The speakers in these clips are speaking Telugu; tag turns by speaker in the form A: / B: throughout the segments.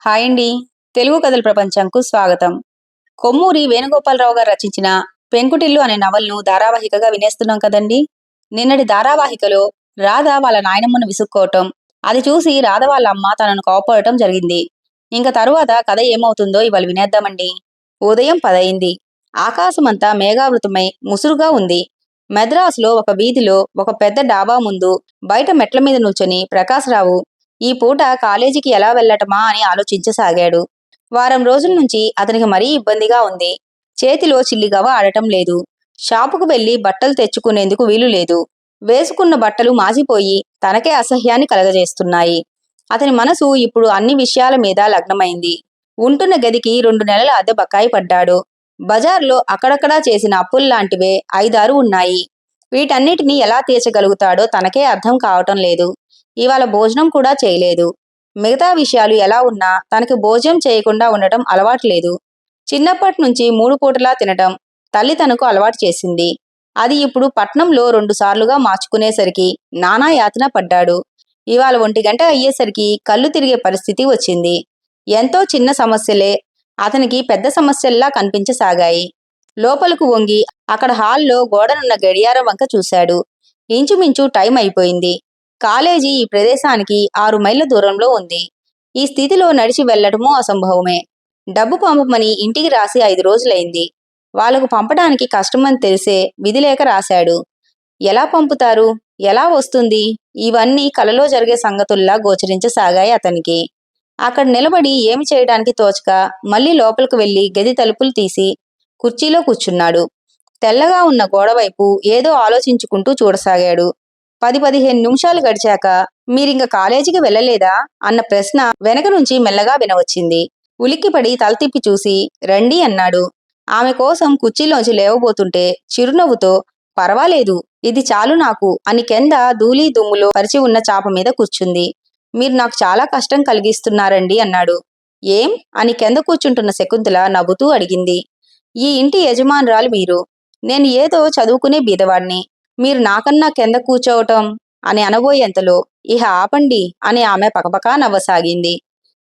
A: హాయ్ అండి. తెలుగు కథల ప్రపంచంకు స్వాగతం. కొమ్మూరి వేణుగోపాలరావు గారు రచించిన 'పెంకుటిల్లు' అనే నవలను ధారావాహికగా వినేస్తున్నాం కదండి. నిన్నటి ధారావాహికలో రాధ వాళ్ళ నాయనమ్మను విసుక్కోవటం, అది చూసి రాధ వాళ్ళ అమ్మ తనను కోప్పడటం జరిగింది. ఇంక తరువాత కథ ఏమవుతుందో ఇవాళ వినేద్దామండి. ఉదయం 10 అయింది. ఆకాశమంతా మేఘావృతమై ముసురుగా ఉంది. మెద్రాసులో ఒక వీధిలో ఒక పెద్ద డాబా ముందు బయట మెట్ల మీద నుంచొని ప్రకాశరావు ఈ పూట కాలేజీకి ఎలా వెళ్ళటమా అని ఆలోచించసాగాడు. వారం రోజుల నుంచి అతనికి మరీ ఇబ్బందిగా ఉంది. చేతిలో చిల్లిగవ్వ ఆడటం లేదు. షాపుకు వెళ్లి బట్టలు తెచ్చుకునేందుకు వీలు లేదు. వేసుకున్న బట్టలు మాసిపోయి తనకే అసహ్యాన్ని కలగజేస్తున్నాయి. అతని మనసు ఇప్పుడు అన్ని విషయాల మీద లగ్నమైంది. ఉంటున్న గదికి 2 నెలల అద్దె బకాయి పడ్డాడు. బజార్లో అక్కడక్కడా చేసిన అప్పుల్లాంటివే 5-6 ఉన్నాయి. వీటన్నిటినీ ఎలా తీర్చగలుగుతాడో తనకే అర్థం కావటం లేదు. ఇవాళ భోజనం కూడా చేయలేదు. మిగతా విషయాలు ఎలా ఉన్నా తనకి భోజనం చేయకుండా ఉండటం అలవాటు లేదు. చిన్నప్పటి నుంచి 3 పూటలా తినటం తల్లి తనకు అలవాటు చేసింది. అది ఇప్పుడు పట్నంలో 2 సార్లుగా మార్చుకునేసరికి నానా యాతన పడ్డాడు. ఇవాళ 1 గంట అయ్యేసరికి కళ్ళు తిరిగే పరిస్థితి వచ్చింది. ఎంతో చిన్న సమస్యలే అతనికి పెద్ద సమస్యల్లా కనిపించసాగాయి. లోపలకు వంగి అక్కడ హాల్లో గోడనున్న గడియారం వంక చూశాడు. ఇంచుమించు టైం అయిపోయింది. కాలేజీ ఈ ప్రదేశానికి 6 మైళ్ళ దూరంలో ఉంది. ఈ స్థితిలో నడిచి వెళ్లటమూ అసంభవమే. డబ్బు పంపమని ఇంటికి రాసి 5 రోజులైంది. వాళ్లకు పంపడానికి కష్టమని తెలిసే విధిలేక రాశాడు. ఎలా పంపుతారు? ఎలా వస్తుంది? ఇవన్నీ కలలో జరిగే సంగతుల్లా గోచరించసాగాయి అతనికి. అక్కడ నిలబడి ఏమి చేయడానికి తోచక మళ్లీ లోపలికి వెళ్లి గది తలుపులు తీసి కుర్చీలో కూర్చున్నాడు. తెల్లగా ఉన్న గోడవైపు ఏదో ఆలోచించుకుంటూ చూడసాగాడు. 10-15 నిమిషాలు గడిచాక మీరింక కాలేజీకి వెళ్ళలేదా అన్న ప్రశ్న వెనక నుంచి మెల్లగా వినవచ్చింది. ఉలిక్కిపడి తల తిప్పి చూసి రండి అన్నాడు. ఆమె కోసం కుర్చీలోంచి లేవబోతుంటే చిరునవ్వుతో పర్వాలేదు, ఇది చాలు నాకు అని కింద ధూళి దుమ్ములో పరిచి ఉన్న చాప మీద కూర్చుంది. మీరు నాకు చాలా కష్టం కలిగిస్తున్నారండి అన్నాడు. ఏం అని కింద కూర్చుంటున్న శకుంతల నవ్వుతూ అడిగింది. ఈ ఇంటి యజమానురాలు మీరు. నేను ఏదో చదువుకునే బీదవాణ్ణి. మీరు నాకన్నా కింద కూర్చోవటం అని అనబోయేంతలో ఇహ ఆపండి అని ఆమె పకపకా నవ్వసాగింది.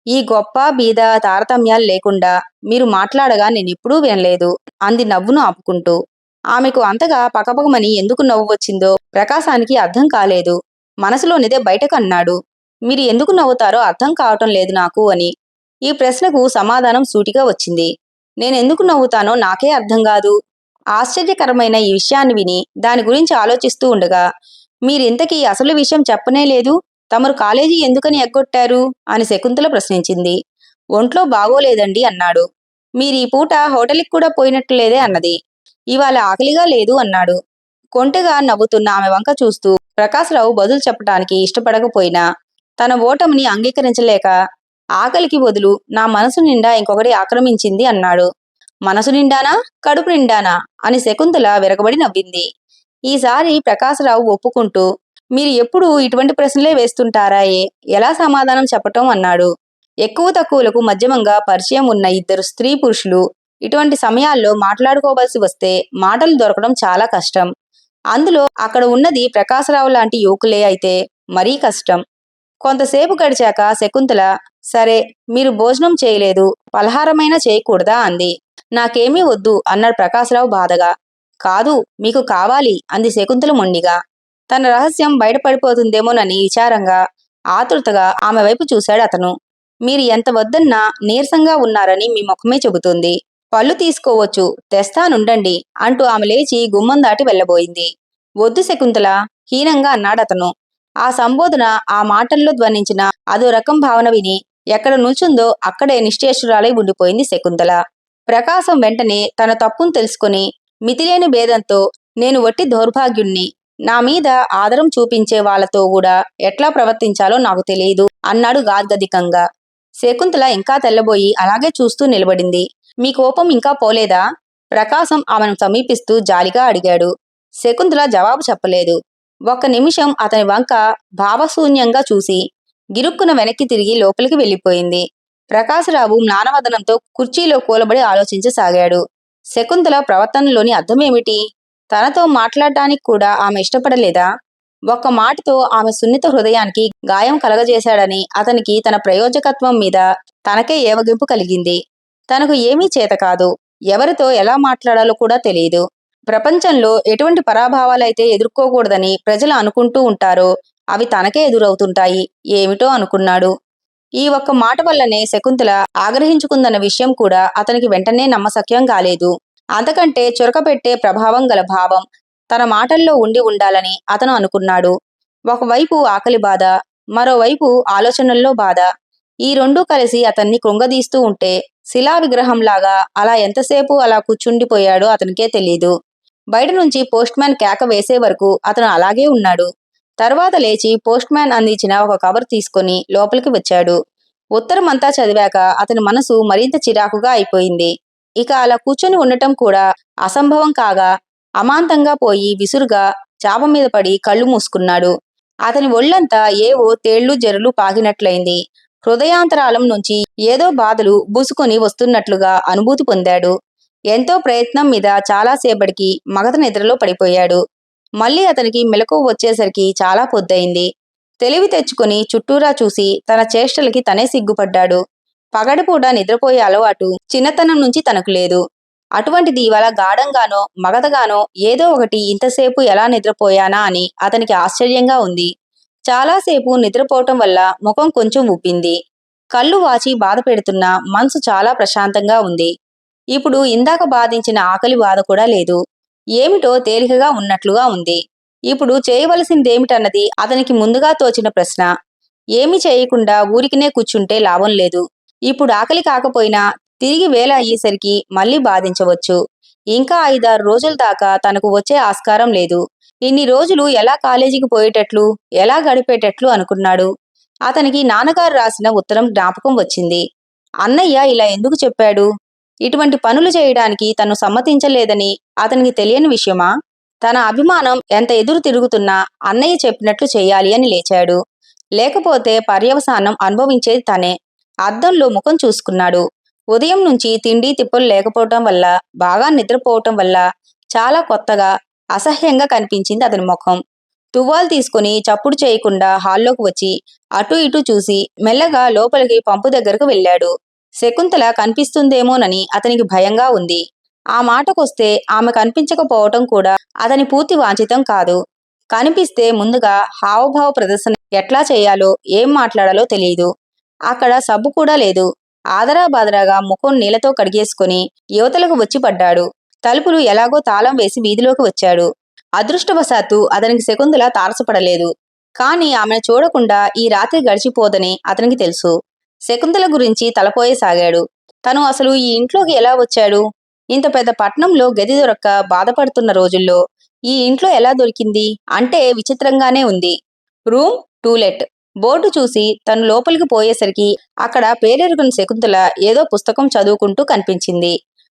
A: ఈ గొప్ప బీద తారతమ్యాలు లేకుండా మీరు మాట్లాడగా నేనెప్పుడూ వినలేదు అంది నవ్వును ఆపుకుంటూ. ఆమెకు అంతగా పకపకమని ఎందుకు నవ్వు వచ్చిందో ప్రకాశానికి అర్థం కాలేదు. మనసులోనిదే బయటకు అన్నాడు. మీరు ఎందుకు నవ్వుతారో అర్థం కావటం లేదు నాకు అని. ఈ ప్రశ్నకు సమాధానం సూటిగా వచ్చింది. నేనెందుకు నవ్వుతానో నాకే అర్థం కాదు. ఆశ్చర్యకరమైన ఈ విషయాన్ని విని దాని గురించి ఆలోచిస్తూ ఉండగా మీరింతకీ అసలు విషయం చెప్పనే లేదు. తమరు కాలేజీ ఎందుకని ఎగ్గొట్టారు అని శకుంతల ప్రశ్నించింది. ఒంట్లో బాగోలేదండి అన్నాడు. మీరీ పూట హోటల్కి కూడా పోయినట్లు లేదే అన్నది. ఇవాళ ఆకలిగా లేదు అన్నాడు. కొంటెగా నవ్వుతున్న ఆమె వంక చూస్తూ ప్రకాశరావు బదులు చెప్పడానికి ఇష్టపడకపోయినా తన ఓటమిని అంగీకరించలేక ఆకలికి బదులు నా మనసు నిండా ఇంకొకటి ఆక్రమించింది అన్నాడు. మనసు నిండానా కడుపు నిండానా అని శకుంతల విరగబడి నవ్వింది. ఈసారి ప్రకాశరావు ఒప్పుకుంటూ మీరు ఎప్పుడూ ఇటువంటి ప్రశ్నలే వేస్తుంటారాయే, ఎలా సమాధానం చెప్పటం అన్నాడు. ఎక్కువ తక్కువలకు మధ్యమంగా పరిచయం ఉన్న 2 స్త్రీ పురుషులు ఇటువంటి సమయాల్లో మాట్లాడుకోవలసి వస్తే మాటలు దొరకడం చాలా కష్టం. అందులో అక్కడ ఉన్నది ప్రకాశరావు లాంటి యువకులే అయితే మరీ కష్టం. కొంతసేపు గడిచాక శకుంతల సరే, మీరు భోజనం చేయలేదు, పలహారమైనా చేయకూడదా అంది. నాకేమీ వద్దు అన్నాడు ప్రకాశరావు బాధగా. కాదు, మీకు కావాలి అంది శకుంతల మొండిగా. తన రహస్యం బయటపడిపోతుందేమోనని విచారంగా ఆతృతగా ఆమె వైపు చూశాడు అతను. మీరు ఎంత వద్దన్నా నీరసంగా ఉన్నారని మీ ముఖమే చెబుతుంది. పళ్ళు తీసుకోవచ్చు, తెస్తానుండండి అంటూ ఆమె లేచి గుమ్మం దాటి వెళ్ళబోయింది. వద్దు శకుంతల హీనంగా అన్నాడతను. ఆ సంబోధన, ఆ మాటల్లో ధ్వనించిన అదో రకం భావన విని ఎక్కడ నిల్చుందో అక్కడే నిశ్చేష్టురాలై ఉండిపోయింది శకుంతల. ప్రకాశం వెంటనే తన తప్పును తెలుసుకుని మితిలేని భేదంతో నేను వట్టి దౌర్భాగ్యుణ్ణి, నా మీద ఆదరం చూపించే వాళ్లతో కూడా ఎట్లా ప్రవర్తించాలో నాకు తెలియదు అన్నాడు గాద్గదికంగా. శకుంతల ఇంకా తెల్లబోయి అలాగే చూస్తూ నిలబడింది. మీ కోపం ఇంకా పోలేదా? ప్రకాశం ఆమెను సమీపిస్తూ జాలిగా అడిగాడు. శకుంతల జవాబు చెప్పలేదు. 1 నిమిషం అతని వంక భావశూన్యంగా చూసి గిరుక్కున వెనక్కి తిరిగి లోపలికి వెళ్ళిపోయింది. ప్రకాశరావు మ్లానవదనంతో కుర్చీలో కూలబడి ఆలోచించసాగాడు. శకుంతల ప్రవర్తనలోని అర్థమేమిటి? తనతో మాట్లాడటానికి కూడా ఆమె ఇష్టపడలేదా? ఒక్క మాటతో ఆమె సున్నిత హృదయానికి గాయం కలగజేశాడని అతనికి తన ప్రయోజకత్వం మీద తనకే ఏవగింపు కలిగింది. తనకు ఏమీ చేత కాదు, ఎవరితో ఎలా మాట్లాడాలో కూడా తెలియదు. ప్రపంచంలో ఎటువంటి పరాభావాలైతే ఎదుర్కోకూడదని ప్రజలు అనుకుంటూ ఉంటారో అవి తనకే ఎదురవుతుంటాయి ఏమిటో అనుకున్నాడు. ఈ ఒక్క మాట వల్లనే శకుంతల ఆగ్రహించుకుందన్న విషయం కూడా అతనికి వెంటనే నమ్మశక్యం కాలేదు. అంతకంటే చురకపెట్టే ప్రభావం గల భావం తన మాటల్లో ఉండి ఉండాలని అతను అనుకున్నాడు. ఒకవైపు ఆకలి బాధ, మరోవైపు ఆలోచనల్లో బాధ. ఈ రెండూ కలిసి అతన్ని కృంగదీస్తూ ఉంటే శిలా విగ్రహంలాగా అలా ఎంతసేపు అలా కూర్చుండిపోయాడో అతనికే తెలీదు. బయట నుంచి పోస్ట్ మ్యాన్ కేక వేసే వరకు అతను అలాగే ఉన్నాడు. తర్వాత లేచి పోస్ట్ మ్యాన్ అందించిన ఒక కవర్ తీసుకుని లోపలికి వచ్చాడు. ఉత్తరమంతా చదివాక అతని మనసు మరింత చిరాకుగా అయిపోయింది. ఇక అలా కూర్చొని ఉండటం కూడా అసంభవం కాగా అమాంతంగా పోయి విసురుగా చాప మీద పడి కళ్ళు మూసుకున్నాడు. అతని ఒళ్లంతా ఏవో తేళ్లు జెర్రులు పాకినట్లయింది. హృదయాంతరాళం నుంచి ఏదో బాధలు బూసుకొని వస్తున్నట్లుగా అనుభూతి పొందాడు. ఎంతో ప్రయత్నం మీద చాలాసేపటికి మగత నిద్రలో పడిపోయాడు. మళ్ళీ అతనికి మెలకువ వచ్చేసరికి చాలా పొద్దయింది. తెలివి తెచ్చుకుని చుట్టూరా చూసి తన చేష్టలకి తనే సిగ్గుపడ్డాడు. పగటిపూట నిద్రపోయే అలవాటు చిన్నతనం నుంచి తనకు లేదు. అటువంటిది ఇవాళ గాఢంగానో మగతగానో ఏదో ఒకటి ఇంతసేపు ఎలా నిద్రపోయానా అని అతనికి ఆశ్చర్యంగా ఉంది. చాలాసేపు నిద్రపోవటం వల్ల ముఖం కొంచెం ఉబ్బింది. కళ్ళు వాచి బాధ పెడుతున్నా మనసు చాలా ప్రశాంతంగా ఉంది. ఇప్పుడు ఇందాక బాధించిన ఆకలి బాధ కూడా లేదు. ఏమిటో తేలికగా ఉన్నట్లుగా ఉంది. ఇప్పుడు చేయవలసిందేమిటన్నది అతనికి ముందుగా తోచిన ప్రశ్న. ఏమీ చేయకుండా ఊరికినే కూర్చుంటే లాభం లేదు. ఇప్పుడు ఆకలి కాకపోయినా తిరిగి వేళ అయ్యేసరికి మళ్ళీ బాధించవచ్చు. ఇంకా 5-6 రోజుల దాకా తనకు వచ్చే ఆస్కారం లేదు. ఇన్ని రోజులు ఎలా కాలేజీకి పోయేటట్లు, ఎలా గడిపేటట్లు అనుకున్నాడు. అతనికి నాన్నగారు రాసిన ఉత్తరం జ్ఞాపకం వచ్చింది. అన్నయ్య ఇలా ఎందుకు చెప్పాడు? ఇటువంటి పనులు చేయడానికి తను సమ్మతించలేదని అతనికి తెలియని విషయమా? తన అభిమానం ఎంత ఎదురు తిరుగుతున్నా అన్నయ్య చెప్పినట్లు చెయ్యాలి అని లేచాడు. లేకపోతే పర్యవసానం అనుభవించేది తనే. అద్దంలో ముఖం చూసుకున్నాడు. ఉదయం నుంచి తిండి తిప్పలు లేకపోవటం వల్ల, బాగా నిద్రపోవటం వల్ల చాలా కొత్తగా, అసహ్యంగా కనిపించింది అతని ముఖం. తువ్వాలు తీసుకుని చప్పుడు చేయకుండా హాల్లోకి వచ్చి అటూ ఇటూ చూసి మెల్లగా లోపలికి పంపు దగ్గరకు వెళ్ళాడు. శకుంతల కనిపిస్తుందేమోనని అతనికి భయంగా ఉంది. ఆ మాటకొస్తే ఆమె కనిపించకపోవటం కూడా అతని పూర్తి వాంఛితం కాదు. కనిపిస్తే ముందుగా హావభావ ప్రదర్శన ఎట్లా చేయాలో, ఏం మాట్లాడాలో తెలియదు. అక్కడ సబ్బు కూడా లేదు. ఆదరాబాదరాగా ముఖం నీళ్లతో కడిగేసుకుని యువతలకు వచ్చి పడ్డాడు. తలుపులు ఎలాగో తాళం వేసి వీధిలోకి వచ్చాడు. అదృష్టవశాత్తు అతనికి శకుంతల తారసపడలేదు. కాని ఆమెను చూడకుండా ఈ రాత్రి గడిచిపోదని అతనికి తెలుసు. శకుంతల గురించి తలపోయసాగాడు. తను అసలు ఈ ఇంట్లోకి ఎలా వచ్చాడు? ఇంత పెద్ద పట్నంలో గది దొరక్క బాధపడుతున్న రోజుల్లో ఈ ఇంట్లో ఎలా దొరికింది అంటే విచిత్రంగానే ఉంది. రూమ్ టు లెట్ బోర్డు చూసి తను లోపలికి పోయేసరికి అక్కడ పేరెరుగున శకుంతల ఏదో పుస్తకం చదువుకుంటూ కనిపించింది.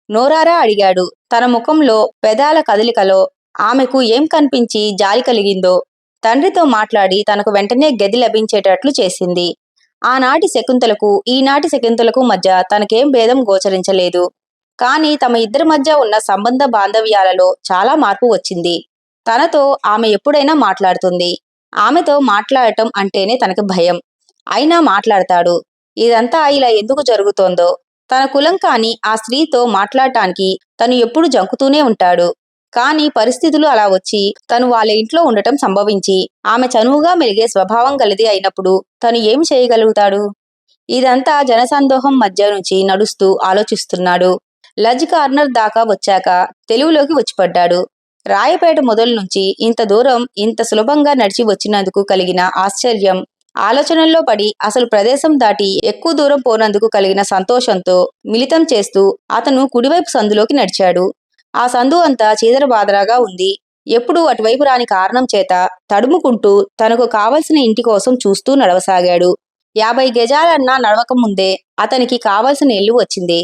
A: నోరారా అడిగాడు. తన ముఖంలో, పెదాల కదలికలో ఆమెకు ఏం కనిపించి జాలి కలిగిందో. తండ్రితో మాట్లాడి తనకు వెంటనే గది లభించేటట్లు చేసింది. ఆనాటి శకుంతలకు ఈనాటి శకుంతలకు మధ్య తనకేం భేదం గోచరించలేదు. కాని తమ ఇద్దరి మధ్య ఉన్న సంబంధ బాంధవ్యాలలో చాలా మార్పు వచ్చింది. తనతో ఆమె ఎప్పుడైనా మాట్లాడుతుంది. ఆమెతో మాట్లాడటం అంటేనే తనకు భయం. అయినా మాట్లాడతాడు. ఇదంతా ఇలా ఎందుకు జరుగుతోందో. తన కులం కాని ఆ స్త్రీతో మాట్లాడటానికి తను ఎప్పుడు జంకుతూనే ఉంటాడు. కాని పరిస్థితులు అలా వచ్చి తను వాళ్ళ ఇంట్లో ఉండటం సంభవించి ఆమె చనువుగా మెలిగే స్వభావం గలది అయినప్పుడు తను ఏం చేయగలుగుతాడు? ఇదంతా జనసందోహం మధ్య నుంచి నడుస్తూ ఆలోచిస్తున్నాడు. లజ్ కార్నర్ దాకా వచ్చాక తెలుగులోకి వచ్చిపడ్డాడు. రాయపేట మొదలు నుంచి ఇంత దూరం ఇంత సులభంగా నడిచి వచ్చినందుకు కలిగిన ఆశ్చర్యం, ఆలోచనల్లో పడి అసలు ప్రదేశం దాటి ఎక్కువ దూరం పోనందుకు కలిగిన సంతోషంతో మిళితం చేస్తూ అతను కుడివైపు సందులోకి నడిచాడు. ఆ సందు అంతా చీదరబాదరాగా ఉంది. ఎప్పుడూ అటువైపు రాని కారణం చేత తడుముకుంటూ తనకు కావలసిన ఇంటి కోసం చూస్తూ నడవసాగాడు. 50 గజాలన్నా నడవక ముందే అతనికి కావలసిన ఇల్లు వచ్చింది.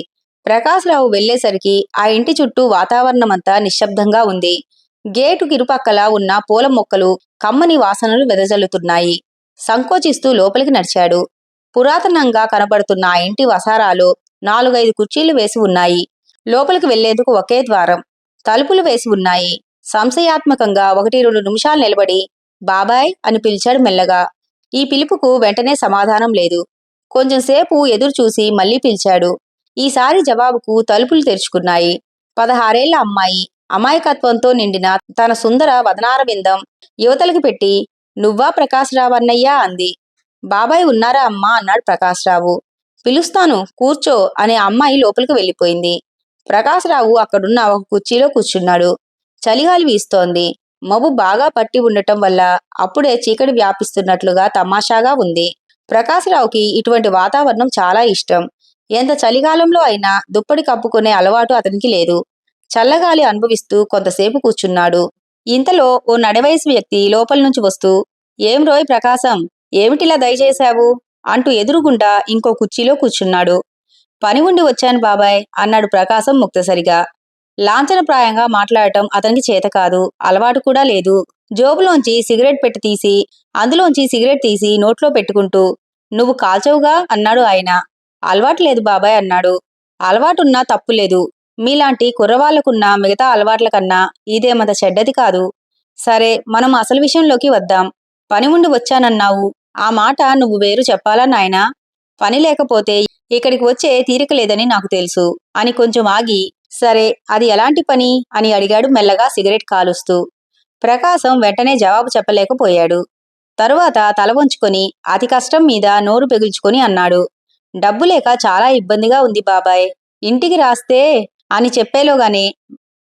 A: ప్రకాశ్రావు వెళ్లేసరికి ఆ ఇంటి చుట్టూ వాతావరణమంతా నిశ్శబ్దంగా ఉంది. గేటుకి ఇరుపక్కలా ఉన్న పూల మొక్కలు కమ్మని వాసనలు వెదజల్లుతున్నాయి. సంకోచిస్తూ లోపలికి నడిచాడు. పురాతనంగా కనబడుతున్న ఆ ఇంటి వసారాలో 4-5 కుర్చీలు వేసి ఉన్నాయి. లోపలికి వెళ్లేందుకు ఒకే ద్వారం. తలుపులు వేసి ఉన్నాయి. సంశయాత్మకంగా 1-2 నిమిషాలు నిలబడి బాబాయ్ అని పిలిచాడు మెల్లగా. ఈ పిలుపుకు వెంటనే సమాధానం లేదు. కొంచెంసేపు ఎదురు చూసి మళ్ళీ పిలిచాడు. ఈసారి జవాబుకు తలుపులు తెరుచుకున్నాయి. 16 ఏళ్ల అమ్మాయి అమాయకత్వంతో నిండిన తన సుందర వదనారవిందం యువతలకి పెట్టి, నువ్వా ప్రకాశరావు అన్నయ్యా అంది. బాబాయ్ ఉన్నారా అమ్మా అన్నాడు ప్రకాశరావు. పిలుస్తాను కూర్చో అనే అమ్మాయి లోపలికి వెళ్ళిపోయింది. ప్రకాశరావు అక్కడున్న ఒక కుర్చీలో కూర్చున్నాడు. చలిగాలి వీస్తోంది. మబ్బు బాగా పట్టి ఉండటం వల్ల అప్పుడే చీకటి వ్యాపిస్తున్నట్లుగా తమాషాగా ఉంది. ప్రకాశరావుకి ఇటువంటి వాతావరణం చాలా ఇష్టం. ఎంత చలికాలంలో అయినా దుప్పటి కప్పుకునే అలవాటు అతనికి లేదు. చల్లగాలి అనుభవిస్తూ కొంతసేపు కూర్చున్నాడు. ఇంతలో ఓ నడివయసు వ్యక్తి లోపల నుంచి వస్తూ, ఏం రోయ్ ప్రకాశం, ఏమిటిలా దయచేశావు అంటూ ఎదురుగుండా ఇంకో కుర్చీలో కూర్చున్నాడు. పని ఉండి వచ్చాను బాబాయ్ అన్నాడు ప్రకాశం ముక్తసరిగా. లాంఛనప్రాయంగా మాట్లాడటం అతనికి చేతకాదు, అలవాటు కూడా లేదు. జోబులోంచి సిగరెట్ పెట్టి తీసి అందులోంచి సిగరెట్ తీసి నోట్లో పెట్టుకుంటూ, నువ్వు కాల్చవుగా అన్నాడు ఆయన. అలవాటు లేదు బాబాయ్ అన్నాడు. అలవాటున్నా తప్పులేదు. మీలాంటి కుర్రవాళ్లకున్న మిగతా అలవాట్ల కన్నా ఇదేమంత చెడ్డది కాదు. సరే, మనం అసలు విషయంలోకి వద్దాం. పని ఉండి వచ్చానన్నావు. ఆ మాట నువ్వు వేరు చెప్పాలా నాయనా? పని లేకపోతే ఇక్కడికి వచ్చే తీరిక లేదని నాకు తెలుసు అని కొంచెం ఆగి, సరే అది ఎలాంటి పని అని అడిగాడు మెల్లగా సిగరెట్ కాలుస్తూ. ప్రకాశం వెంటనే జవాబు చెప్పలేకపోయాడు. తరువాత తల వంచుకొని అతి కష్టం మీద నోరు పెగుల్చుకొని అన్నాడు, డబ్బు లేక చాలా ఇబ్బందిగా ఉంది బాబాయ్. ఇంటికి రాస్తే అని చెప్పేలోగానే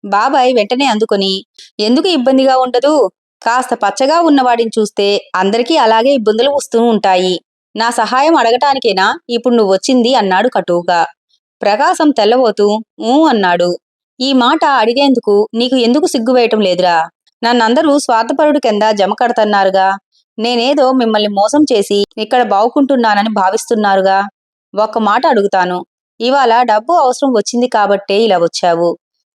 A: బాబాయ్ వెంటనే అందుకొని, ఎందుకు ఇబ్బందిగా ఉండదు? కాస్త పచ్చగా ఉన్నవాడిని చూస్తే అందరికీ అలాగే ఇబ్బందులు వస్తూ ఉంటాయి. నా సహాయం అడగటానికేనా ఇప్పుడు నువ్వొచ్చింది అన్నాడు కటువుగా. ప్రకాశం తెల్లబోతూ ఊ అన్నాడు. ఈ మాట అడిగేందుకు నీకు ఎందుకు సిగ్గువేయటం లేదురా? నన్నందరూ స్వార్థపరుడు కింద జమ కడతన్నారుగా. నేనేదో మిమ్మల్ని మోసం చేసి ఇక్కడ బావుకుంటున్నానని భావిస్తున్నారుగా. ఒక్క మాట అడుగుతాను. ఇవాళ డబ్బు అవసరం వచ్చింది కాబట్టే ఇలా వచ్చావు.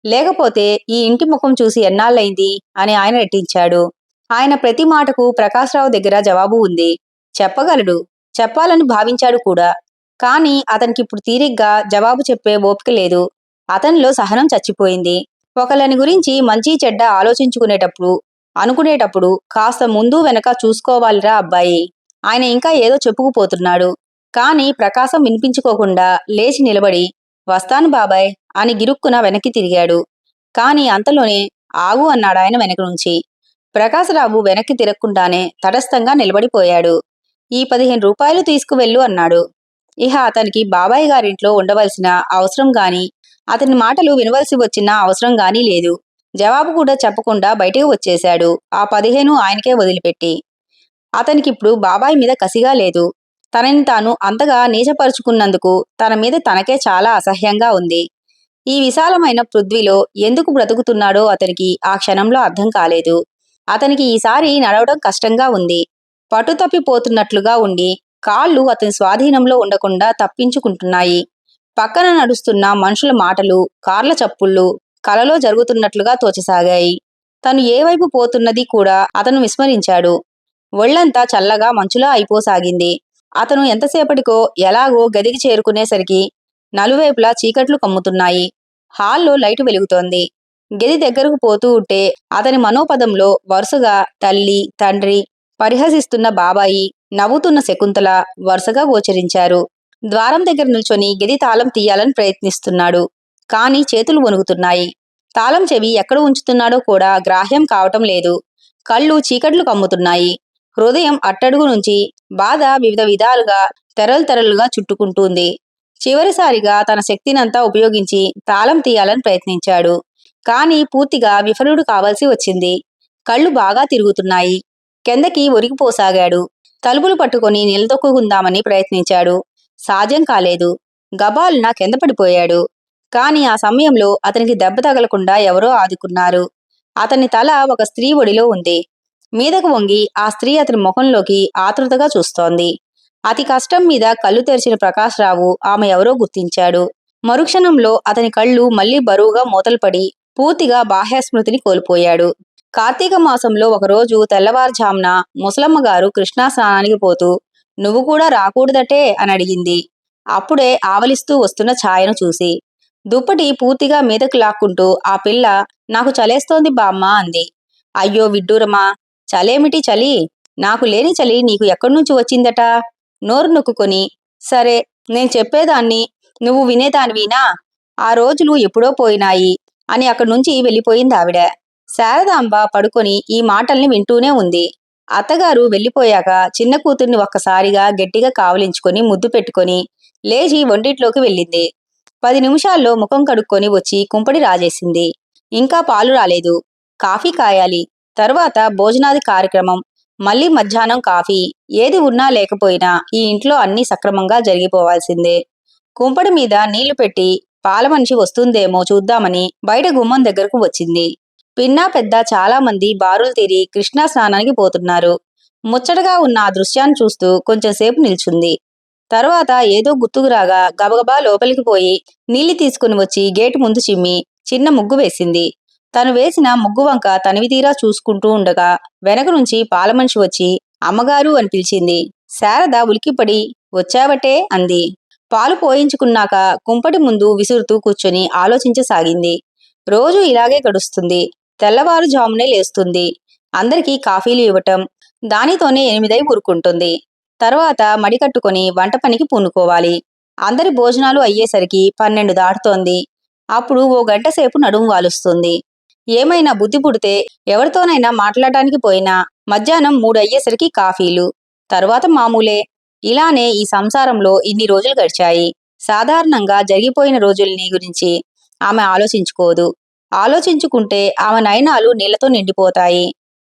A: లేకపోతే ఈ ఇంటి ముఖం చూసి ఎన్నాళ్ళైంది అని ఆయన రెట్టించాడు. ఆయన ప్రతి మాటకు ప్రకాశరావు దగ్గర జవాబు ఉంది. చెప్పగలడు, చెప్పాలని భావించాడు కూడా. కాని అతనికిప్పుడు తీరిగ్గా జవాబు చెప్పే ఓపిక లేదు. అతనిలో సహనం చచ్చిపోయింది. ఒకళ్ళని గురించి మంచి చెడ్డ అనుకునేటప్పుడు కాస్త ముందు వెనక చూసుకోవాలిరా అబ్బాయి. ఆయన ఇంకా ఏదో చెప్పుకుపోతున్నాడు. కాని ప్రకాశం వినిపించుకోకుండా లేచి నిలబడి, వస్తాను బాబాయ్ అని గిరుక్కున వెనక్కి తిరిగాడు. కాని అంతలోనే ఆగు అన్నాడాయన వెనక నుంచి. ప్రకాశరావు వెనక్కి తిరగకుండానే తటస్థంగా నిలబడిపోయాడు. ఈ 15 రూపాయలు తీసుకువెళ్ళు అన్నాడు. ఇహ అతనికి బాబాయ్ గారింట్లో ఉండవలసిన అవసరం గాని, అతని మాటలు వినవలసి వచ్చిన అవసరం గానీ లేదు. జవాబు కూడా చెప్పకుండా బయటకు వచ్చేశాడు. ఆ 15 ఆయనకే వదిలిపెట్టి. అతనికిప్పుడు బాబాయ్ మీద కసిగా లేదు. తనని తాను అంతగా నీచపరుచుకున్నందుకు తన మీద తనకే చాలా అసహ్యంగా ఉంది. ఈ విశాలమైన పృథ్వీలో ఎందుకు బ్రతుకుతున్నాడో అతనికి ఆ క్షణంలో అర్థం కాలేదు. అతనికి ఈసారి నడవడం కష్టంగా ఉంది. పట్టుతప్పిపోతున్నట్లుగా ఉండి కాళ్ళు అతని స్వాధీనంలో ఉండకుండా తప్పించుకుంటున్నాయి. పక్కన నడుస్తున్న మనుషుల మాటలు, కార్ల చప్పుళ్ళు కలలో జరుగుతున్నట్లుగా తోచసాగాయి. తను ఏ వైపు పోతున్నది కూడా అతను విస్మరించాడు. ఒళ్లంతా చల్లగా మంచులా అయిపోసాగింది. అతను ఎంతసేపటికో ఎలాగో గదికి చేరుకునేసరికి నలువైపులా చీకట్లు కమ్ముతున్నాయి. హాల్లో లైటు వెలుగుతోంది. గది దగ్గరకు పోతూ ఉంటే అతని మనోపదంలో వరుసగా తల్లి, తండ్రి, పరిహసిస్తున్న బాబాయి, నవ్వుతున్న శకుంతల వరుసగా గోచరించారు. ద్వారం దగ్గర నిల్చొని గది తాళం తీయాలని ప్రయత్నిస్తున్నాడు. కాని చేతులు వణుకుతున్నాయి. తాళం చెవి ఎక్కడ ఉంచుతున్నాడో కూడా గ్రాహ్యం కావటం లేదు. కళ్ళు చీకట్లు కమ్ముతున్నాయి. హృదయం అట్టడుగు నుంచి బాధ వివిధ విధాలుగా తెరలుగా చుట్టుకుంటుంది. చివరిసారిగా తన శక్తినంతా ఉపయోగించి తాళం తీయాలని ప్రయత్నించాడు. కాని పూర్తిగా విఫలుడు కావాల్సి వచ్చింది. కళ్ళు బాగా తిరుగుతున్నాయి. కిందకి ఒరిగిపోసాగాడు. తలుపులు పట్టుకొని నిలదొక్కుందామని ప్రయత్నించాడు. సాధ్యం కాలేదు. గబాలున కింద పడిపోయాడు. కాని ఆ సమయంలో అతనికి దెబ్బ తగలకుండా ఎవరో ఆదుకున్నారు. అతని తల ఒక స్త్రీ ఒడిలో ఉంది. మీదకు వంగి ఆ స్త్రీ అతని ముఖంలోకి ఆతృతగా చూస్తోంది. అతి కష్టం మీద కళ్ళు తెరిచిన ప్రకాశరావు ఆమె ఎవరో గుర్తించాడు. మరుక్షణంలో అతని కళ్ళు మళ్లీ బరువుగా మూతలుపడి పూర్తిగా బాహ్యస్మృతిని కోల్పోయాడు. కార్తీక మాసంలో ఒకరోజు తెల్లవారుజామున ముసలమ్మగారు కృష్ణా స్నానానికి పోతూ, నువ్వు కూడా రాకూడదటే అని అడిగింది. అప్పుడే ఆవలిస్తూ వస్తున్న ఛాయను చూసి. దుప్పటి పూర్తిగా మీదకు లాక్కుంటూ ఆ పిల్ల, నాకు చలేస్తోంది బామ్మ అంది. అయ్యో విడ్డూరమా, చలేమిటి చలి? నాకు లేని చలి నీకు ఎక్కడ్నుంచి వచ్చిందట? నోరు నొక్కుకొని, సరే నేను చెప్పేదాన్ని నువ్వు వినేదానివినా? ఆ రోజులు ఎప్పుడో పోయినాయి అని అక్కడ్నుంచి వెళ్ళిపోయిందావిడ. శారదాంబ పడుకొని ఈ మాటల్ని వింటూనే ఉంది. అత్తగారు వెళ్ళిపోయాక చిన్న కూతుర్ని ఒక్కసారిగా గట్టిగా కావలించుకొని ముద్దు పెట్టుకొని లేచి వంటింట్లోకి వెళ్ళింది. 10 నిమిషాల్లో ముఖం కడుక్కొని వచ్చి కుంపడి రాజేసింది. ఇంకా పాలు రాలేదు. కాఫీ కాయాలి. తర్వాత భోజనాది కార్యక్రమం. మళ్ళీ మధ్యాహ్నం కాఫీ. ఏది ఉన్నా లేకపోయినా ఈ ఇంట్లో అన్నీ సక్రమంగా జరిగిపోవాల్సిందే. కుంపడి మీద నీళ్లు పెట్టి పాల మనిషి వస్తుందేమో చూద్దామని బయట గుమ్మం దగ్గరకు వచ్చింది. పిన్నా పెద్ద చాలామంది బారులు తీరి కృష్ణా స్నానానికి పోతున్నారు. ముచ్చటగా ఉన్న ఆ దృశ్యాన్ని చూస్తూ కొంచెంసేపు నిల్చుంది. తర్వాత ఏదో గుర్తుకురాగా గబగబా లోపలికి పోయి నీళ్లు తీసుకుని వచ్చి గేటు ముందు చిమ్మి చిన్న ముగ్గు వేసింది. తను వేసిన ముగ్గు వంక తనివితీరా చూసుకుంటూ ఉండగా వెనక నుంచి పాలమనిషి వచ్చి అమ్మగారు అని పిలిచింది. శారద ఉలికిపడి వచ్చావటే అంది. పాలు పోయించుకున్నాక కుంపటి ముందు విసురుతూ కూర్చొని ఆలోచించసాగింది. రోజు ఇలాగే గడుస్తుంది. తెల్లవారుజామునే లేస్తుంది. అందరికీ కాఫీలు ఇవ్వటం, దానితోనే 8 ఊరుకుంటుంది. తర్వాత మడికట్టుకొని వంట పనికి పూనుకోవాలి. అందరి భోజనాలు అయ్యేసరికి 12 దాటుతోంది. అప్పుడు ఓ గంట సేపు నడుము వాలుస్తుంది. ఏమైనా బుద్ధి పుడితే ఎవరితోనైనా మాట్లాడటానికి పోయినా మధ్యాహ్నం 3 అయ్యేసరికి కాఫీలు. తరువాత మామూలే. ఇలానే ఈ సంసారంలో ఇన్ని రోజులు గడిచాయి. సాధారణంగా జరిగిపోయిన రోజుల్ని గురించి ఆమె ఆలోచించుకోదు. ఆలోచించుకుంటే ఆమె నయనాలు నీళ్లతో నిండిపోతాయి.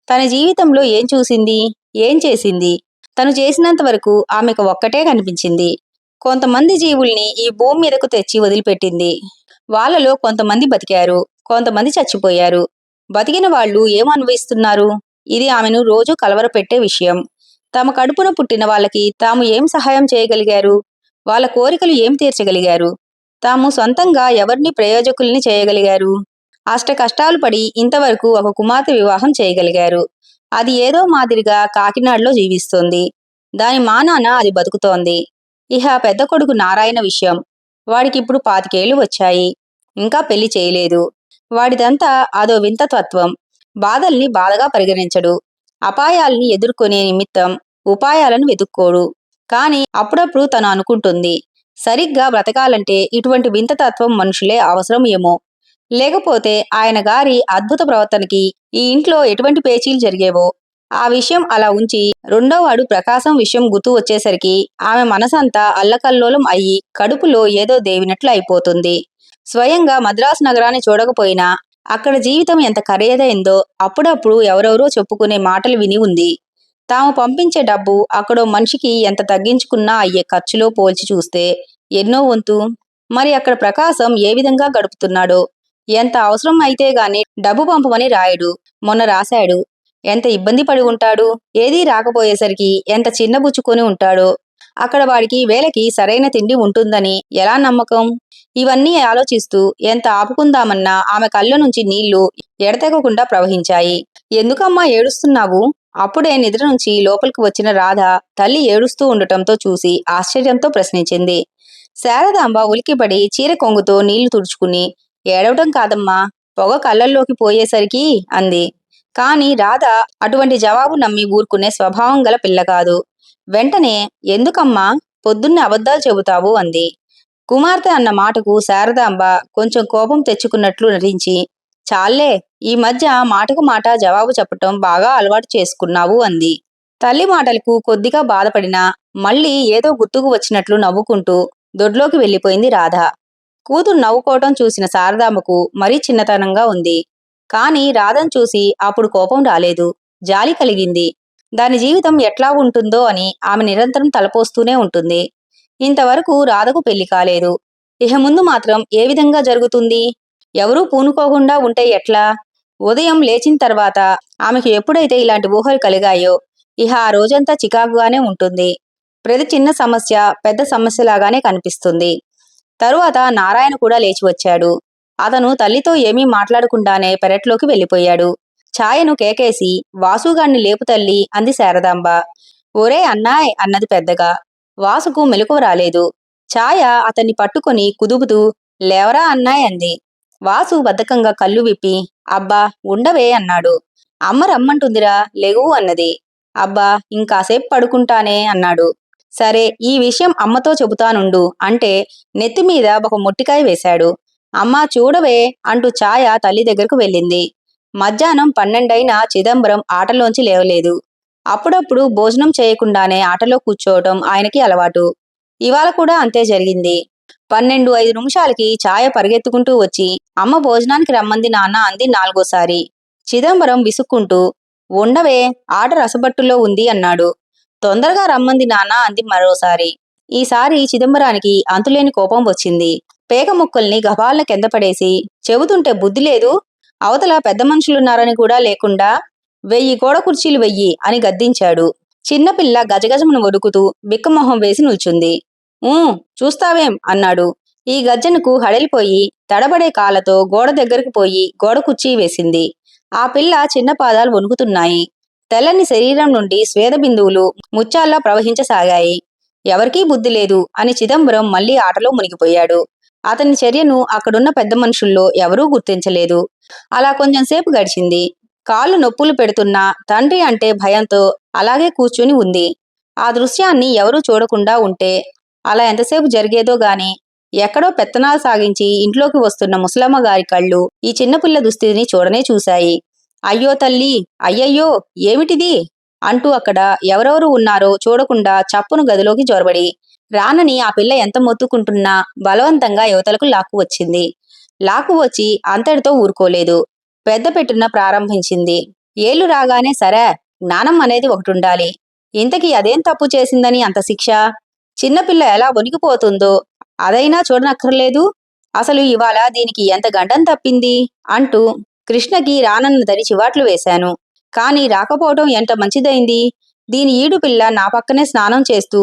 A: తన జీవితంలో ఏం చూసింది? ఏం చేసింది? తను చేసినంత వరకు ఆమెకు ఒక్కటే కనిపించింది. కొంతమంది జీవుల్ని ఈ భూమి మీదకు తెచ్చి వదిలిపెట్టింది. వాళ్ళలో కొంతమంది బతికారు, కొంతమంది చచ్చిపోయారు. బతికిన వాళ్ళు ఏం అనుభవిస్తున్నారు? ఇది ఆమెను రోజూ కలవరపెట్టే విషయం. తమ కడుపున పుట్టిన వాళ్ళకి తాము ఏం సహాయం చేయగలిగారు? వాళ్ళ కోరికలు ఏం తీర్చగలిగారు? తాము సొంతంగా ఎవరిని ప్రయోజకుల్ని చేయగలిగారు? అష్ట కష్టాలు పడి ఇంతవరకు ఒక కుమార్తె వివాహం చేయగలిగారు. అది ఏదో మాదిరిగా కాకినాడలో జీవిస్తోంది. దాని మానాన అది బతుకుతోంది. ఇహ పెద్ద కొడుకు నారాయణ విషయం. వాడికిప్పుడు 25 ఏళ్లు వచ్చాయి. ఇంకా పెళ్లి చేయలేదు. వాడిదంతా అదో వింత తత్వం. బాధల్ని బాధగా పరిగణించడు. అపాయాల్ని ఎదుర్కొనే నిమిత్తం ఉపాయాలను వెతుక్కోడు. కాని అప్పుడప్పుడు తను అనుకుంటుంది, సరిగ్గా బ్రతకాలంటే ఇటువంటి వింత తత్వం మనుషులే అవసరం ఏమో. లేకపోతే ఆయన గారి అద్భుత ప్రవర్తనకి ఈ ఇంట్లో ఎటువంటి పేచీలు జరిగేవో. ఆ విషయం అలా ఉంచి రెండోవాడు ప్రకాశం విషయం గుర్తు వచ్చేసరికి ఆమె మనసంతా అల్లకల్లోలం అయ్యి కడుపులో ఏదో దేవినట్లు అయిపోతుంది. స్వయంగా మద్రాసు నగరాన్ని చూడకపోయినా అక్కడ జీవితం ఎంత ఖరీదైందో అప్పుడప్పుడు ఎవరెవరో చెప్పుకునే మాటలు విని ఉంది. తాము పంపించే డబ్బు అక్కడో మనిషికి ఎంత తగ్గించుకున్నా అయ్యే ఖర్చులో పోల్చి చూస్తే ఎన్నో వంతు. మరి అక్కడ ప్రకాశం ఏ విధంగా గడుపుతున్నాడో. ఎంత అవసరం అయితే గాని డబ్బు పంపమని రాయడు. మొన్న రాశాడు. ఎంత ఇబ్బంది పడి ఉంటాడు. ఏదీ రాకపోయేసరికి ఎంత చిన్నబుచ్చుకొని ఉంటాడో. అక్కడ వాడికి వేళకి సరైన తిండి ఉంటుందని ఎలా నమ్మకం? ఇవన్నీ ఆలోచిస్తూ ఎంత ఆపుకుందామన్నా ఆమె కళ్ళ నుంచి నీళ్లు ఎడతెగకుండా ప్రవహించాయి. ఎందుకమ్మా ఏడుస్తున్నావు? అప్పుడే నిద్ర నుంచి లోపలికి వచ్చిన రాధ తల్లి ఏడుస్తూ ఉండటంతో చూసి ఆశ్చర్యంతో ప్రశ్నించింది. శారదాంబ ఉలికిపడి చీర కొంగుతో నీళ్లు తుడుచుకుని, ఏడవటం కాదమ్మా, పొగ కళ్ళల్లోకి పోయేసరికి అంది. కాని రాధ అటువంటి జవాబు నమ్మి ఊరుకునే స్వభావం గల పిల్ల కాదు. వెంటనే, ఎందుకమ్మా పొద్దున్నే అబద్ధాలు చెబుతావు అంది. కుమార్తె అన్న మాటకు శారదాంబ కొంచెం కోపం తెచ్చుకున్నట్లు నటించి, చాలే, ఈ మధ్య మాటకు మాట జవాబు చెప్పటం బాగా అలవాటు చేసుకున్నావు అంది. తల్లి మాటలకు కొద్దిగా బాధపడినా మళ్ళీ ఏదో గుర్తుకు వచ్చినట్లు నవ్వుకుంటూ దొడ్లోకి వెళ్ళిపోయింది రాధ. కూతురు నవ్వుకోవటం చూసిన శారదాంబకు మరీ చిన్నతనంగా ఉంది. కాని రాధను చూసి అప్పుడు కోపం రాలేదు. జాలి కలిగింది. దాని జీవితం ఎట్లా ఉంటుందో అని ఆమె నిరంతరం తలపోస్తూనే ఉంటుంది. ఇంతవరకు రాధకు పెళ్లి కాలేదు. ఇహ ముందు మాత్రం ఏ విధంగా జరుగుతుంది? ఎవరూ పూనుకోకుండా ఉంటే ఎట్లా? ఉదయం లేచిన తర్వాత ఆమెకు ఎప్పుడైతే ఇలాంటి ఊహలు కలిగాయో ఇహ ఆ రోజంతా చికాకుగానే ఉంటుంది. ప్రతి చిన్న సమస్య పెద్ద సమస్యలాగానే కనిపిస్తుంది. తరువాత నారాయణ కూడా లేచి వచ్చాడు. అతను తల్లితో ఏమీ మాట్లాడకుండానే పెరట్లోకి వెళ్ళిపోయాడు. ఛాయను కేకేసి, వాసుగాణ్ణి లేపు తల్లి అంది శారదాంబ. ఒరే అన్నాయ్ అన్నది పెద్దగా. వాసుకు మెలకువ రాలేదు. ఛాయ అతన్ని పట్టుకొని కుదుపుతూ, లేవరా అన్నాయ్ అంది. వాసు బద్ధకంగా కళ్ళు విప్పి, అబ్బా ఉండవే అన్నాడు. అమ్మ రమ్మంటుందిరా, లెగువు అన్నది. అబ్బా, ఇంకాసేపు పడుకుంటానే అన్నాడు. సరే, ఈ విషయం అమ్మతో చెబుతానుండు అంటే నెత్తిమీద ఒక మొట్టికాయ వేశాడు. అమ్మా చూడవే అంటూ ఛాయ తల్లి దగ్గరకు వెళ్ళింది. మధ్యాహ్నం 12 చిదంబరం ఆటలోంచి లేవలేదు. అప్పుడప్పుడు భోజనం చేయకుండానే ఆటలో కూర్చోవటం ఆయనకి అలవాటు. ఇవాళ కూడా అంతే జరిగింది. 12:05 ఛాయ పరిగెత్తుకుంటూ వచ్చి, అమ్మ భోజనానికి రమ్మంది నాన్న అంది 4వసారి. చిదంబరం విసుక్కుంటూ, ఉండవే, ఆట రసబట్టులో ఉంది అన్నాడు. తొందరగా రమ్మంది నాన్న అంది మరోసారి. ఈసారి చిదంబరానికి అంతులేని కోపం వచ్చింది. పేక ముక్కల్ని గబాలన కింద పడేసి, చెబుతుంటే బుద్ధి లేదు, అవతల పెద్ద మనుషులున్నారని కూడా లేకుండా 1000 గోడ కుర్చీలు వెయ్యి అని గద్దించాడు. చిన్నపిల్ల గజగజమును వణుకుతూ బిక్కమొహం వేసి నిల్చుంది. చూస్తావేం అన్నాడు. ఈ గర్జనకు హడలిపోయి తడబడే కాళ్ళతో గోడ దగ్గరకు పోయి గోడ కుర్చీ వేసింది. ఆ పిల్ల చిన్న పాదాలు వణుకుతున్నాయి. తెల్లని శరీరం నుండి స్వేద బిందువులు ముత్యాల్లా ప్రవహించసాగాయి. ఎవరికీ బుద్ధి లేదు అని చిదంబరం మళ్లీ ఆటలో మునిగిపోయాడు. అతని చర్యను అక్కడున్న పెద్ద మనుషుల్లో ఎవరూ గుర్తించలేదు. అలా కొంచెంసేపు గడిచింది. కాళ్ళు నొప్పులు పెడుతున్నా తండ్రి అంటే భయంతో అలాగే కూర్చుని ఉంది. ఆ దృశ్యాన్ని ఎవరూ చూడకుండా ఉంటే అలా ఎంతసేపు జరిగేదో గాని, ఎక్కడో పెత్తనాలు సాగించి ఇంట్లోకి వస్తున్న ముసలమ్మ గారి కళ్ళు ఈ చిన్నపిల్ల దుస్థితిని చూడనే చూశాయి. అయ్యో తల్లి, అయ్యయ్యో, ఏమిటిది అంటూ అక్కడ ఎవరెవరు ఉన్నారో చూడకుండా చప్పును గదిలోకి జొరబడి రానని ఆ పిల్ల ఎంత మొత్తుకుంటున్నా బలవంతంగా యువతలకు లాక్కువచ్చింది. లాక్కువచ్చి అంతటితో ఊరుకోలేదు. పెద్ద పెట్టున ప్రారంభించింది. ఏళ్లు రాగానే సరే, జ్ఞానం అనేది ఒకటుండాలి. ఇంతకీ అదేం తప్పు చేసిందని అంత శిక్ష? చిన్నపిల్ల ఎలా వణికిపోతుందో అదైనా చూడనక్కర్లేదు. అసలు ఇవాళ దీనికి ఎంత గండం తప్పింది అంటూ కృష్ణకి రానన్నదని చివాట్లు వేశాను. కాని రాకపోవటం ఎంత మంచిదైంది. దీని ఈడు పిల్ల నా పక్కనే స్నానం చేస్తూ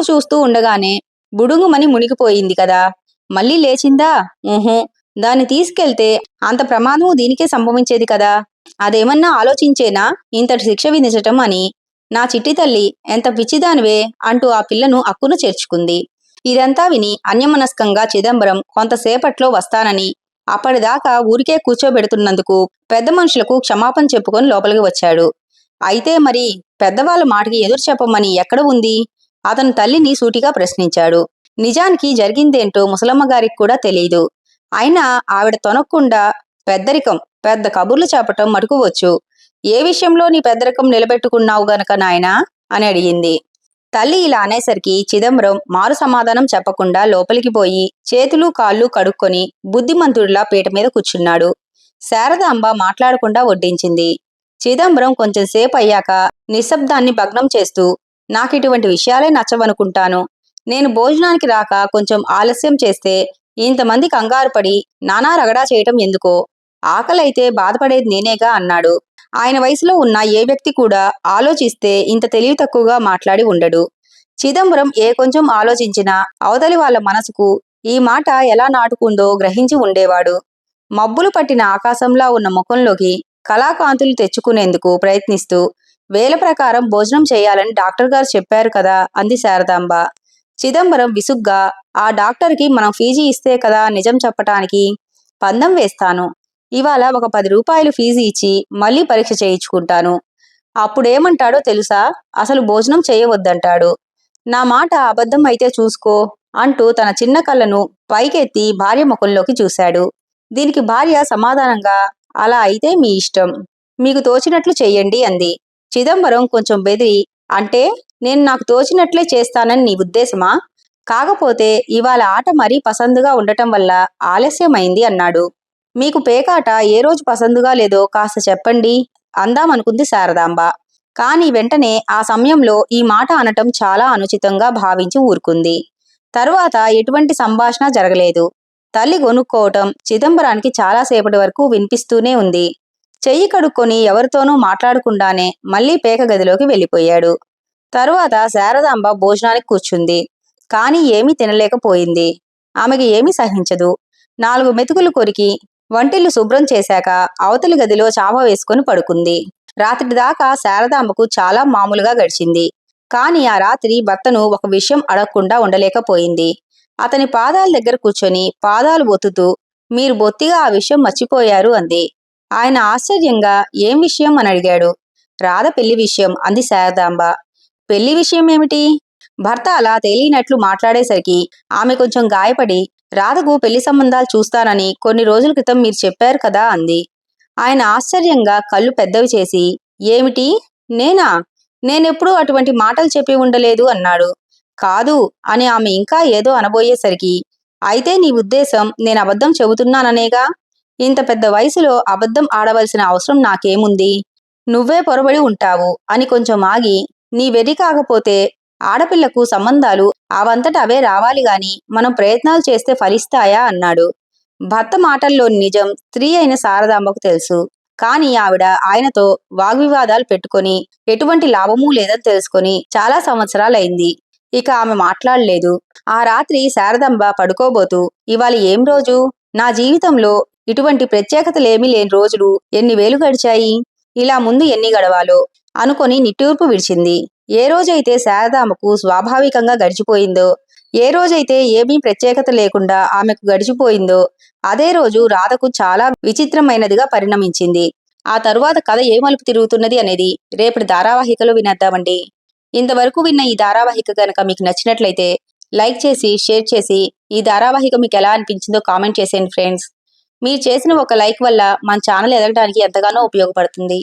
A: చూస్తూ ఉండగానే బుడుగుమని మునిగిపోయింది కదా. మళ్ళీ లేచిందా? దాన్ని తీసుకెళ్తే అంత ప్రమాదము దీనికే సంభవించేది కదా. అదేమన్నా ఆలోచించేనా ఇంతటి శిక్ష విధించటం అని. నా చిట్టి తల్లి, ఎంత పిచ్చిదానివే అంటూ ఆ పిల్లను అక్కున చేర్చుకుంది. ఇదంతా విని అన్యమనస్కంగా చిదంబరం కొంతసేపట్లో వస్తానని, అప్పటిదాకా ఊరికే కూర్చోబెడుతున్నందుకు పెద్ద మనుషులకు క్షమాపణ చెప్పుకొని లోపలికి వచ్చాడు. అయితే మరి పెద్దవాళ్ళ మాటకి ఎదురు చెప్పమని ఎక్కడ ఉంది? అతను తల్లిని సూటిగా ప్రశ్నించాడు. నిజానికి జరిగిందేంటో ముసలమ్మగారికి కూడా తెలీదు. అయినా ఆవిడ తొనక్కుండా పెద్దరికం, పెద్ద కబుర్లు చెప్పటం మటుకు వచ్చు. ఏ విషయంలో నీ పెద్దరికం నిలబెట్టుకున్నావు గనక నాయనా అని అడిగింది. తల్లి ఇలా అనేసరికి చిదంబరం మారు సమాధానం చెప్పకుండా లోపలికి పోయి చేతులు కాళ్ళు కడుక్కొని బుద్ధిమంతుడిలా పీట మీద కూర్చున్నాడు. శారదాంబ మాట్లాడకుండా వడ్డించింది. చిదంబరం కొంచెం సేపు అయ్యాక నిశ్శబ్దాన్ని భగ్నం చేస్తూ, నాకిటువంటి విషయాలే నచ్చవనుకుంటాను. నేను భోజనానికి రాక కొంచెం ఆలస్యం చేస్తే ఇంతమంది కంగారుపడి నానా రగడా చేయటం ఎందుకో? ఆకలైతే బాధపడేది నేనేగా అన్నాడు. ఆయన వయసులో ఉన్న ఏ వ్యక్తి కూడా ఆలోచిస్తే ఇంత తెలివి తక్కువగా మాట్లాడి ఉండడు. చిదంబరం ఏ కొంచెం ఆలోచించినా అవతలి వాళ్ళ మనసుకు ఈ మాట ఎలా నాటుకుందో గ్రహించి ఉండేవాడు. మబ్బులు పట్టిన ఆకాశంలా ఉన్న ముఖంలోకి కళాకాంతులు తెచ్చుకునేందుకు ప్రయత్నిస్తూ, వేల ప్రకారం భోజనం చేయాలని డాక్టర్ గారు చెప్పారు కదా అంది శారదాంబ. చిదంబరం విసుగ్గా, ఆ డాక్టర్కి మనం ఫీజు ఇస్తే కదా నిజం చెప్పటానికి. పందెం వేస్తాను. ఇవాళ ఒక 10 రూపాయలు ఫీజు ఇచ్చి మళ్ళీ పరీక్ష చేయించుకుంటాను. అప్పుడేమంటాడో తెలుసా? అసలు భోజనం చేయవద్దంటాడు. నా మాట అబద్ధం అయితే చూసుకో అంటూ తన చిన్న కళ్ళను పైకెత్తి భార్య ముఖంలోకి చూశాడు. దీనికి భార్య సమాధానంగా, అలా అయితే మీ ఇష్టం, మీకు తోచినట్లు చెయ్యండి అంది. చిదంబరం కొంచెం బెదిరి, అంటే నేను నాకు తోచినట్లే చేస్తానని నీ ఉద్దేశమా? కాకపోతే ఇవాళ ఆట మరీ పసందుగా ఉండటం వల్ల ఆలస్యమైంది అన్నాడు. మీకు పేకాట ఏ రోజు పసందుగా లేదో కాస్త చెప్పండి అందామనుకుంది శారదాంబ. కాని వెంటనే ఆ సమయంలో ఈ మాట అనటం చాలా అనుచితంగా భావించి ఊరుకుంది. తరువాత ఎటువంటి సంభాషణ జరగలేదు. తల్లి గొనుక్కోవటం చిదంబరానికి చాలాసేపటి వరకు వినిపిస్తూనే ఉంది. చెయ్యి కడుక్కొని ఎవరితోనూ మాట్లాడకుండానే మళ్లీ పేక గదిలోకి వెళ్ళిపోయాడు. తరువాత శారదాంబ భోజనానికి కూర్చుంది. కాని ఏమీ తినలేకపోయింది. ఆమెకి ఏమీ సహించదు. 4 మెతుకులు కొరికి వంటిల్లు శుభ్రం చేశాక అవతలి గదిలో చాప వేసుకుని పడుకుంది. రాత్రి దాకా శారదాంబకు చాలా మామూలుగా గడిచింది. కాని ఆ రాత్రి భర్తను ఒక విషయం అడగకుండా ఉండలేకపోయింది. అతని పాదాల దగ్గర కూర్చొని పాదాలు ఒత్తుతూ, మీరు బొత్తిగా ఆ విషయం మర్చిపోయారు అంది. ఆయన ఆశ్చర్యంగా ఏం విషయం అని అడిగాడు. రాధ పెళ్లి విషయం అంది శారదాంబ. పెళ్లి విషయం ఏమిటి? భర్త అలా తెలియనట్లు మాట్లాడేసరికి ఆమె కొంచెం గాయపడి, రాధకు పెళ్లి సంబంధాలు చూస్తానని కొన్ని రోజుల క్రితం మీరు చెప్పారు కదా అంది. ఆయన ఆశ్చర్యంగా కళ్ళు పెద్దవి చేసి, ఏమిటి? నేనా? నేనెప్పుడూ అటువంటి మాటలు చెప్పి ఉండలేదు అన్నాడు. కాదు అని ఆమె ఇంకా ఏదో అనబోయేసరికి, అయితే నీ ఉద్దేశం నేను అబద్ధం చెబుతున్నాననేగా? ఇంత పెద్ద వయసులో అబద్ధం ఆడవలసిన అవసరం నాకేముంది? నువ్వే పొరబడి ఉంటావు అని కొంచెం ఆగి, నీ వెర్రి కాకపోతే ఆడపిల్లకు సంబంధాలు అవంతట అవే రావాలి గాని మనం ప్రయత్నాలు చేస్తే ఫలిస్తాయా అన్నాడు. భర్త మాటల్లోని నిజం స్త్రీ అయిన శారదాంబకు తెలుసు. కాని ఆవిడ ఆయనతో వాగ్వివాదాలు పెట్టుకొని ఎటువంటి లాభమూ లేదని తెలుసుకొని చాలా సంవత్సరాలైంది. ఇక ఆమె మాట్లాడలేదు. ఆ రాత్రి శారదాంబ పడుకోబోతూ, ఇవాళ ఏం రోజు? నా జీవితంలో ఇటువంటి ప్రత్యేకతలేమీ లేని రోజులు ఎన్ని వేలు గడిచాయి? ఇలా ముందు ఎన్ని గడవాలో అనుకొని నిట్టూర్పు విడిచింది. ఏ రోజైతే శారదాంబకు స్వాభావికంగా గడిచిపోయిందో, ఏ రోజైతే ఏమీ ప్రత్యేకత లేకుండా ఆమెకు గడిచిపోయిందో, అదే రోజు రాధకు చాలా విచిత్రమైనదిగా పరిణమించింది. ఆ తరువాత కథ ఏ మలుపు తిరుగుతున్నది అనేది రేపటి ధారావాహికలో వినేద్దామండి. ఇంతవరకు విన్న ఈ ధారావాహిక కనుక మీకు నచ్చినట్లయితే లైక్ చేసి, షేర్ చేసి, ఈ ధారావాహిక మీకు ఎలా అనిపించిందో కామెంట్ చేసేయండి ఫ్రెండ్స్. మీరు చేసిన ఒక లైక్ వల్ల మన ఛానల్ ఎదగడానికి ఎంతగానో ఉపయోగపడుతుంది.